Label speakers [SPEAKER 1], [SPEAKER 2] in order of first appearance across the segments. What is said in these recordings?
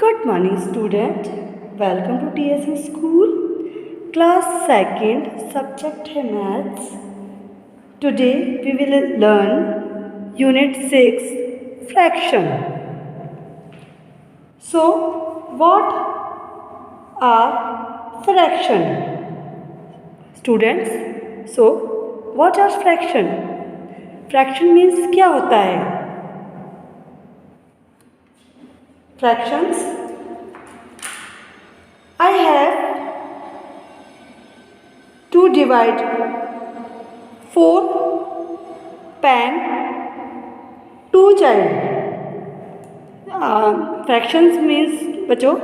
[SPEAKER 1] Good morning, student. Welcome to TSM School. Class 2nd, subject है Maths. Today we will learn Unit 6, Fraction. So, what are fraction? Students, so what are fraction? Fraction means क्या होता है? Fractions. I have to divide 4 pen, 2 child. Fractions means बच्चों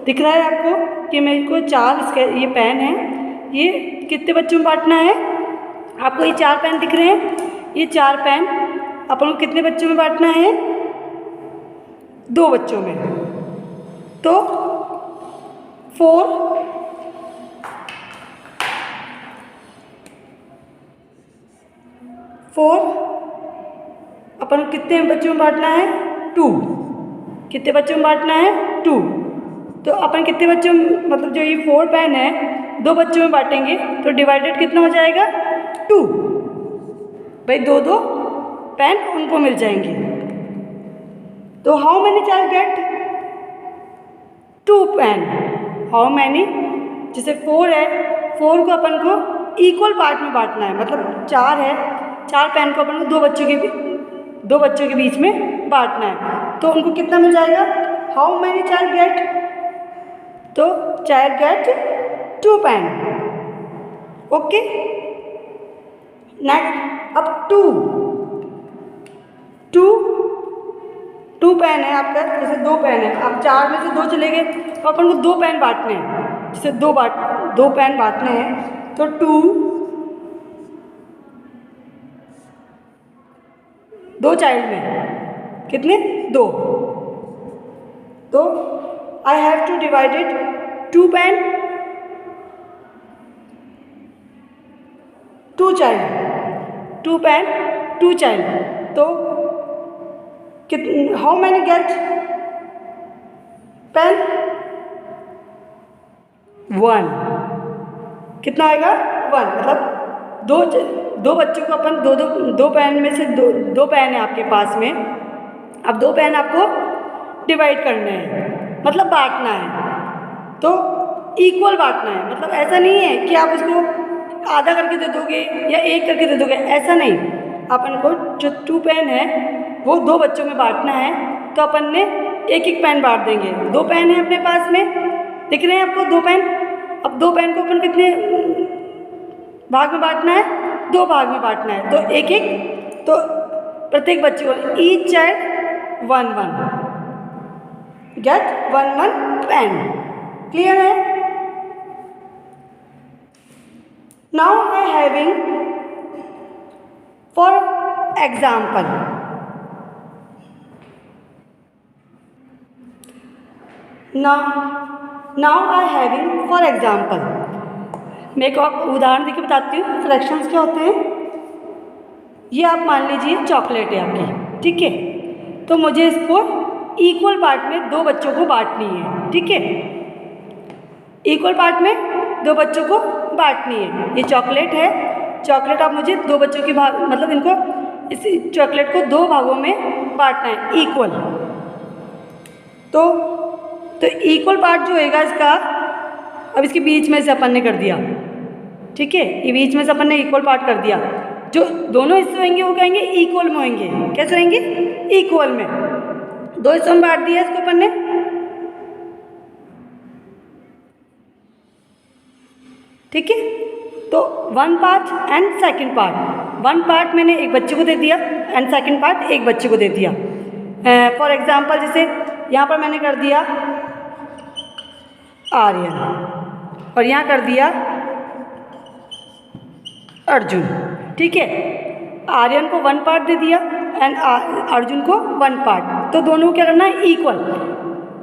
[SPEAKER 1] दिख रहा है आपको कि मेरे को 4 इसके ये पेन है, ये कितने बच्चों में बांटना है? आपको ये 4 पेन दिख रहे हैं, ये 4 पेन अपन को कितने बच्चों में बांटना है? 2 बच्चों में. तो 4 अपन कितने बच्चों में बांटना है? 2. कितने बच्चों में बांटना है? 2. तो अपन कितने बच्चों में, मतलब जो ये 4 पेन है 2 बच्चों में बांटेंगे तो डिवाइडेड कितना हो जाएगा? 2. भाई 2 पेन उनको मिल जाएंगे. तो how many child get 2 pen? How many, जैसे 4 है, 4 को अपन को इक्वल पार्ट में बांटना है, मतलब 4 है, 4 पेन को अपन को 2 बच्चों के बीच में बांटना है. तो उनको कितना मिल जाएगा? How many child get? तो child get 2 pen. Okay. Next, अब 2 पेन है आपका, जैसे 2 पेन है, अब 4 में से 2 चले गए तो अपन को 2 पेन बांटने हैं, जैसे 2 पेन बांटने हैं. तो 2 चाइल्ड में कितने? 2. तो I have to divided 2 pen 2 child, 2 pen 2 child. तो हाउ मैनी गेट पेन? 1. कितना आएगा? 1. मतलब 2 बच्चों को अपन 2 पेन में से 2 पेन है आपके पास में, अब 2 पेन आपको डिवाइड करने हैं, मतलब बांटना है. तो इक्वल बांटना है, मतलब ऐसा नहीं है कि आप उसको आधा करके दे दोगे या 1 करके दे दोगे, ऐसा नहीं. अपन को जो 2 पेन है वो 2 बच्चों में बांटना है, तो अपन ने 1 पेन बांट देंगे. 2 पेन है अपने पास में, दिख रहे हैं आपको 2 पेन. अब 2 पेन को अपन कितने भाग में बांटना है? 2 भाग में बांटना है. तो 1, तो प्रत्येक बच्चे को each child 1 get 1 pen. Clear है? Now I having for example, now I having for example, मैं को आपको उदाहरण देके बताती हूँ फ्रैक्शंस क्या होते हैं. ये आप मान लीजिए चॉकलेट है आपकी, ठीक है, तो मुझे इसको इक्वल पार्ट में 2 बच्चों को बांटनी है. ठीक है, इक्वल पार्ट में 2 बच्चों को बांटनी है. ये चॉकलेट है, चॉकलेट आप मुझे 2 बच्चों के भाग, मतलब इनको इस चॉकलेट को 2 भागों में बांटना है इक्वल. तो इक्वल पार्ट जो होएगा इसका, अब इसके बीच में से अपन ने कर दिया. ठीक है, ये बीच में से अपन ने इक्वल पार्ट कर दिया. जो दोनों हिस्से होंगे वो कहेंगे इक्वल में होंगे. कैसे रहेंगे? इक्वल में. 2 हिस्सों में बांट दिया इसको अपन ने. ठीक है, तो 1 part and second part. 1 part मैंने एक बच्चे को दे दिया एंड सेकंड पार्ट एक बच्चे को दे दिया. फॉर एग्जाम्पल, जैसे यहाँ पर मैंने कर दिया आर्यन और यहाँ कर दिया अर्जुन. ठीक है, आर्यन को 1 पार्ट दे दिया एंड अर्जुन को 1 पार्ट. तो दोनों को क्या करना है? इक्वल.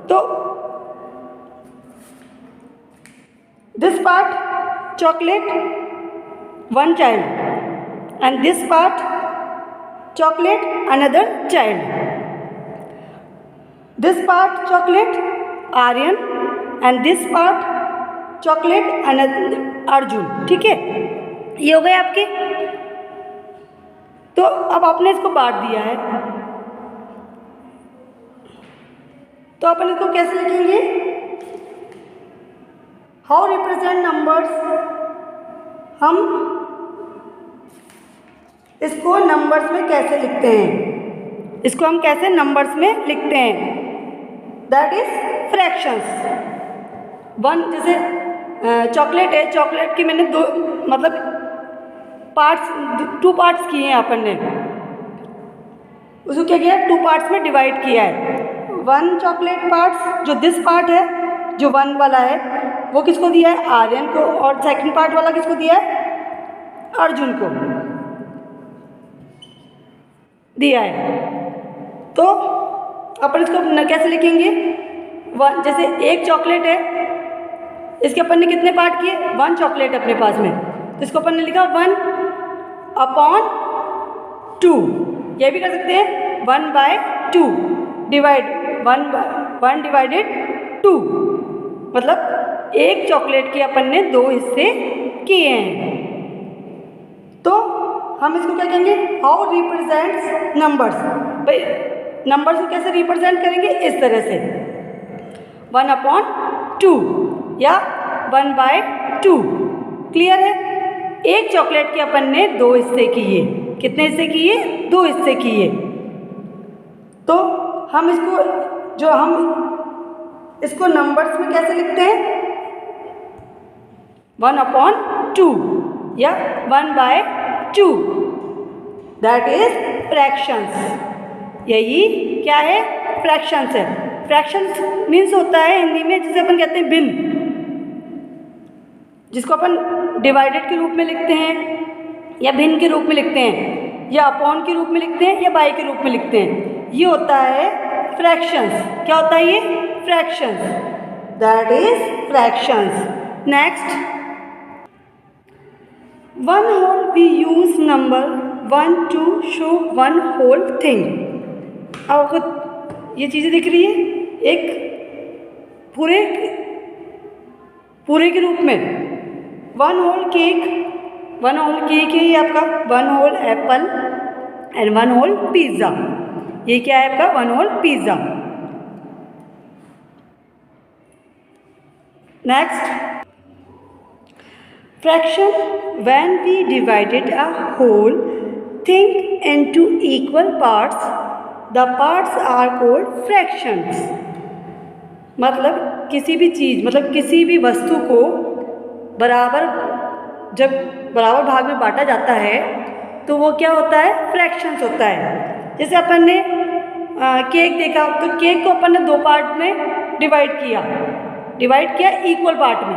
[SPEAKER 1] तो this part chocolate 1 child and this part chocolate another child. This part chocolate Aryan and this part chocolate and Arjun, ठीक है। ये हो गए आपके। तो अब आपने इसको बांट दिया है, तो अपन इसको कैसे लिखेंगे? How represent numbers? हम इसको नंबर्स में कैसे लिखते हैं? इसको हम कैसे नंबर्स में लिखते हैं? That is fractions. वन, जैसे चॉकलेट है, चॉकलेट की मैंने दो मतलब पार्ट्स, 2 पार्ट्स किए हैं अपन ने, उसको क्या किया? 2 पार्ट्स में डिवाइड किया है। 1 चॉकलेट पार्ट्स, जो दिस पार्ट है, जो 1 वाला है, वो किसको दिया है? आर्यन को। और सेकंड पार्ट वाला किसको दिया है? अर्जुन को दिया है। तो अपन इसको कैसे लिखेंगे? जैसे एक चॉकलेट है, इसके अपन ने कितने पार्ट किए? 1 चॉकलेट अपने पास में, तो इसको अपन ने लिखा 1/2। ये भी कर सकते हैं 1/2 डिवाइड 1 डिवाइडेड 2, मतलब एक चॉकलेट के अपन ने 2 हिस्से किए हैं। तो हम इसको क्या कहेंगे? How represents numbers. भाई नंबर्स को कैसे रिप्रेजेंट करेंगे? इस तरह से 1/2 या 1/2। क्लियर है? एक चॉकलेट के अपन ने 2 हिस्से किए। कितने हिस्से किए? 2 हिस्से किए। तो हम इसको नंबर्स में कैसे लिखते हैं? 1/2 या 1/2, दैट इज फ्रैक्शंस। यही क्या है? फ्रैक्शंस है। फ्रैक्शंस मीन्स होता है हिंदी में जिसे अपन कहते हैं भिन्न, जिसको अपन डिवाइडेड के रूप में लिखते हैं या भिन्न के रूप में लिखते हैं या अपॉन के रूप में लिखते हैं या बाय के रूप में लिखते हैं। ये होता है फ्रैक्शंस। क्या होता है ये? Fractions, that is fractions. Next, 1 whole, we use number 1 to show 1 whole thing। अब आपको ये चीज़ें दिख रही है एक पूरे के रूप में। 1 whole केक, 1 whole केक है ये आपका, 1 whole Apple and 1 whole pizza. ये क्या है आपका? 1 whole pizza. Next, fraction, when we divided a whole thing into equal parts, the parts are called fractions। मतलब किसी भी चीज़, मतलब किसी भी वस्तु को जब बराबर भाग में बांटा जाता है तो वो क्या होता है? फ्रैक्शंस होता है। जैसे अपन ने केक देखा, तो केक को अपन ने 2 पार्ट में डिवाइड किया इक्वल पार्ट में।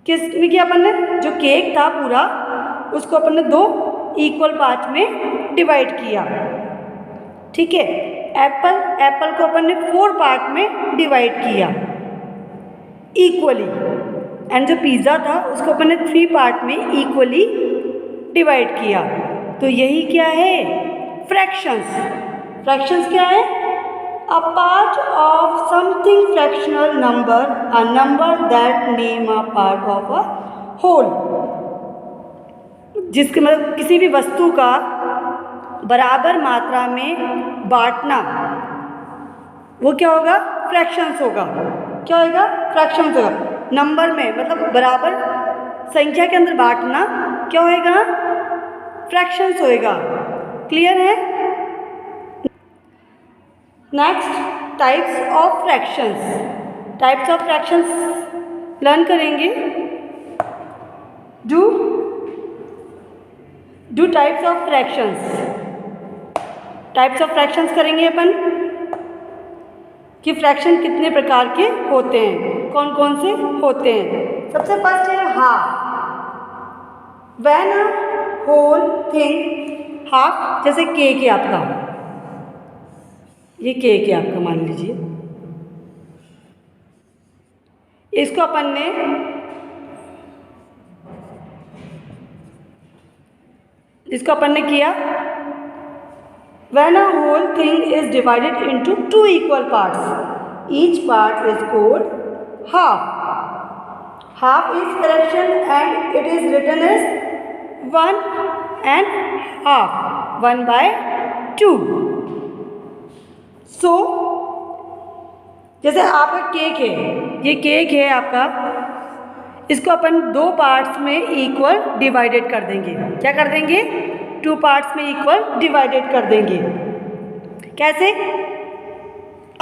[SPEAKER 1] किस में किया अपन ने? जो केक था पूरा, उसको अपन ने 2 इक्वल पार्ट में डिवाइड किया, ठीक है। एप्पल को अपन ने 4 पार्ट में डिवाइड किया इक्वली, एंड जो पिज़्ज़ा था उसको अपन ने 3 पार्ट में इक्वली डिवाइड किया। तो यही क्या है? फ्रैक्शंस। फ्रैक्शंस क्या है? A part of something fractional number, a number that name a part of a whole। जिसके मतलब किसी भी वस्तु का बराबर मात्रा में बांटना, वो क्या होगा? फ्रैक्शंस होगा। क्या होगा? फ्रैक्शंस होगा। नंबर में मतलब बराबर संख्या के अंदर बांटना क्या होएगा? फ्रैक्शंस होएगा। क्लियर है? Next, types of fractions. Types of fractions learn करेंगे। Do types of fractions. Types of fractions करेंगे अपन कि फ्रैक्शन कितने प्रकार के होते हैं, कौन कौन से होते हैं। सबसे फर्स्ट है half. When a whole thing, half जैसे केक है आपका, ये केक है आपका, मान लीजिए इसको अपन ने किया, when a whole thing is divided into 2 equal parts. each part is called half. Half is fraction and it is written as 1 and half, 1/2. So जैसे आपका केक है, ये केक है आपका, इसको अपन 2 पार्ट्स में इक्वल डिवाइडेड कर देंगे। क्या कर देंगे? 2 पार्ट्स में इक्वल डिवाइडेड कर देंगे। कैसे?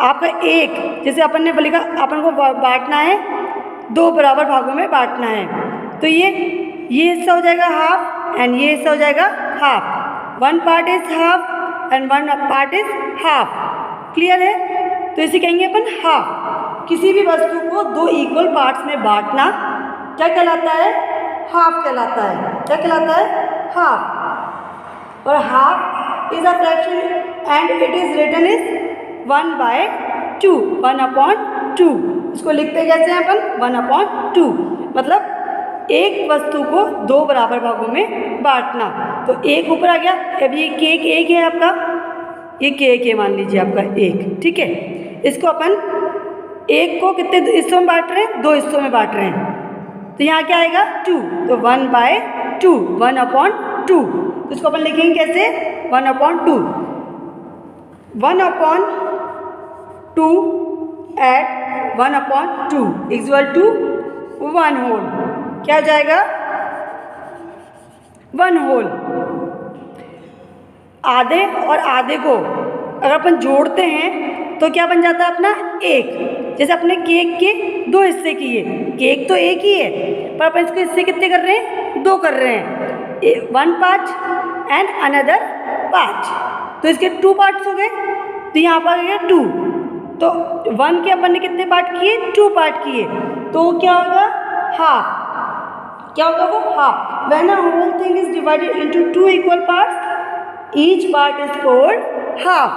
[SPEAKER 1] आपका एक, जैसे अपन ने बोलेगा अपन को बांटना है, 2 बराबर भागों में बांटना है, तो ये हिस्सा हो जाएगा हाफ एंड ये हिस्सा हो जाएगा half. 1 part is half and 1 part is half. Clear है? तो इसे कहेंगे अपन हाफ। किसी भी वस्तु को 2 इक्वल पार्ट्स में बांटना क्या कहलाता है? हाफ कहलाता है। क्या कहलाता है? हाफ। और half is a fraction and it is written is 1/2, 1/2। इसको लिखते कैसे हैं अपन? 1/2। मतलब एक वस्तु को 2 बराबर भागों में बांटना। तो एक ऊपर आ गया। अब ये केक एक है आपका, ये केक है मान लीजिए आपका एक, ठीक है। इसको अपन एक को कितने हिस्सों में बांट रहे हैं? 2 हिस्सों में बांट रहे हैं। तो यहाँ क्या आएगा? 2। तो 1/2, 1/2। तो इसको अपन लिखेंगे कैसे? 1/2। 1/2 एट 1/2 इक्वल टू 1 होल। क्या हो जाएगा? 1 होल। आधे और आधे को अगर अपन जोड़ते हैं तो क्या बन जाता है अपना? एक। जैसे अपने केक के 2 हिस्से किए, केक तो एक ही है पर अपन इसके हिस्से कितने कर रहे हैं? 2 कर रहे हैं। 1 पार्ट एंड अनदर पार्ट, तो इसके 2 पार्ट्स हो गए। तो यहाँ पर आ गया 2। तो 1 के अपन ने कितने पार्ट किए? 2 पार्ट किए। तो क्या होगा? हाफ। क्या होगा वो? Half. When a whole thing is divided into 2 equal parts, each part is called half.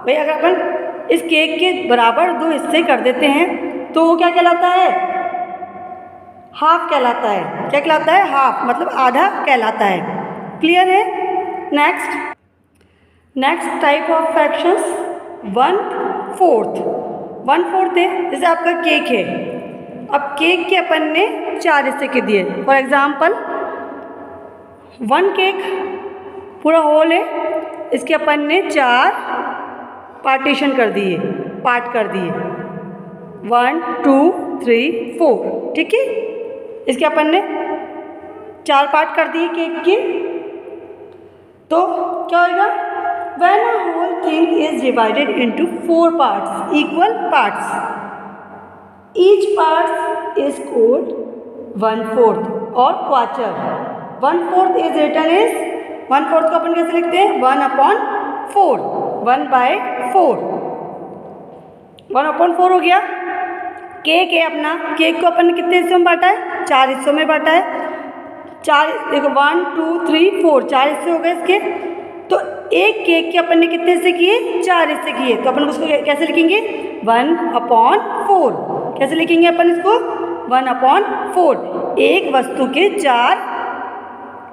[SPEAKER 1] भाई अगर अपन इस केक के बराबर 2 हिस्से कर देते हैं तो वो क्या कहलाता है? हाफ कहलाता है। क्या कहलाता है? हाफ, मतलब आधा कहलाता है। क्लियर है? Next type of fractions 1/4। 1/4 है, जैसे आपका केक है। अब केक के अपन ने 4 हिस्से के दिए। फॉर एग्जाम्पल 1 केक पूरा होल है, इसके अपन ने 4 पार्टीशन कर दिए, पार्ट कर दिए। 1 2 3 4, ठीक है। इसके अपन ने 4 पार्ट कर दिए केक के। तो क्या होगा? When a whole thing is divided into 4 parts, equal parts, each part is called 1/4 or quarter. 1/4 is written as 1/4 को अपन कैसे लिखते हैं? 1/4, 1/4, 1/4 हो गया। केक है अपना, केक को अपन ने कितने हिस्सों में बांटा है? 4 हिस्सों में बांटा है। 4 देखो 1 2 3 4, 4 हिस्से हो गए इसके। तो एक केक के अपन ने कितने हिस्से किए? 4 हिस्से किए। तो अपन उसको कैसे लिखेंगे? 1/4। कैसे लिखेंगे अपन इसको? 1/4। एक वस्तु के 4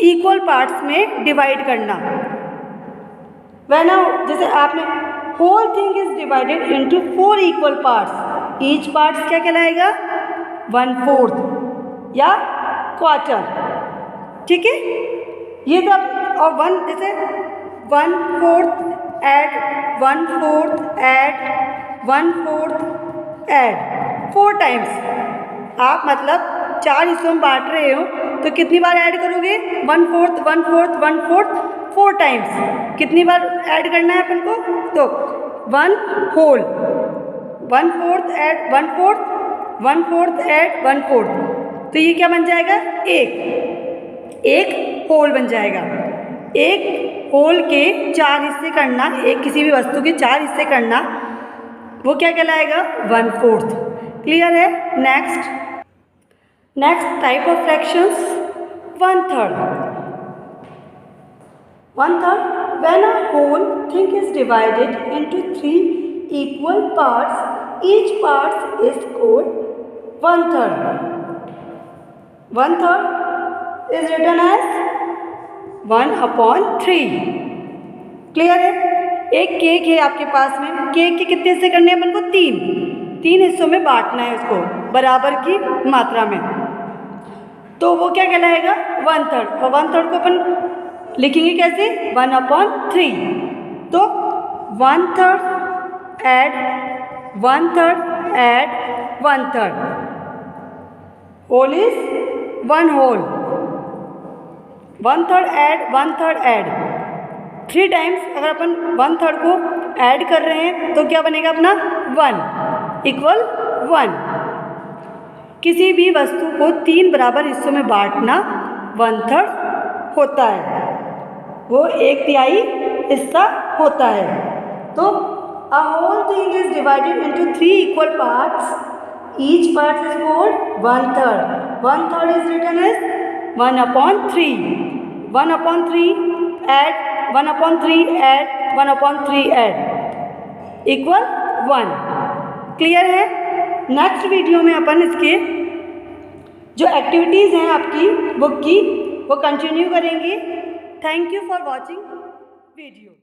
[SPEAKER 1] इक्वल पार्ट्स में डिवाइड करना। जैसे आपने whole thing is divided into 4 equal parts, each parts क्या कहलाएगा? 1/4 या क्वार्टर, ठीक है। ये तो और 1 जैसे 1/4 ऐड 1/4 ऐड 1/4 ऐड 4 टाइम्स। आप मतलब 4 हिस्सों में बांट रहे हो तो कितनी बार ऐड करोगे? 1/4 1/4 1/4 4 टाइम्स। कितनी बार ऐड करना है अपन को? तो 1 होल, 1/4 ऐड 1/4, 1/4 ऐड 1/4। तो ये क्या बन जाएगा? एक होल बन जाएगा। एक होल के 4 हिस्से करना, एक किसी भी वस्तु के 4 हिस्से करना, वो क्या कहलाएगा? 1/4। क्लियर है? Next type of fractions 1/3। 1/3 when a whole thing is divided into 3 equal parts, each part is called 1/3. 1/3 is written as 1/3। Clear है? एक केक है आपके पास में, केक के कितने हिस्से करने हैं अपन को? 3। 3 हिस्सों में बांटना है उसको बराबर की मात्रा में, तो वो क्या कहलाएगा 1/3। और 1/3 को अपन लिखेंगे कैसे 1/3। तो 1/3 add 1/3 add 1/3 whole is 1 whole. 1/3 add 1/3 add 3 times अगर अपन 1/3 को ऐड कर रहे हैं तो क्या बनेगा अपना 1 इक्वल 1। किसी भी वस्तु को 3 बराबर हिस्सों में बांटना 1/3 होता है, वो 1/3 हिस्सा होता है। तो a whole thing is divided into 3 equal parts. Each part is called 1/3. 1/3 is written as 1/3. 1/3 add 1/3 add 1/3 add equal 1। Clear है? नेक्स्ट वीडियो में अपन इसके जो एक्टिविटीज़ हैं आपकी बुक की वो कंटिन्यू करेंगे। Thank you for watching video.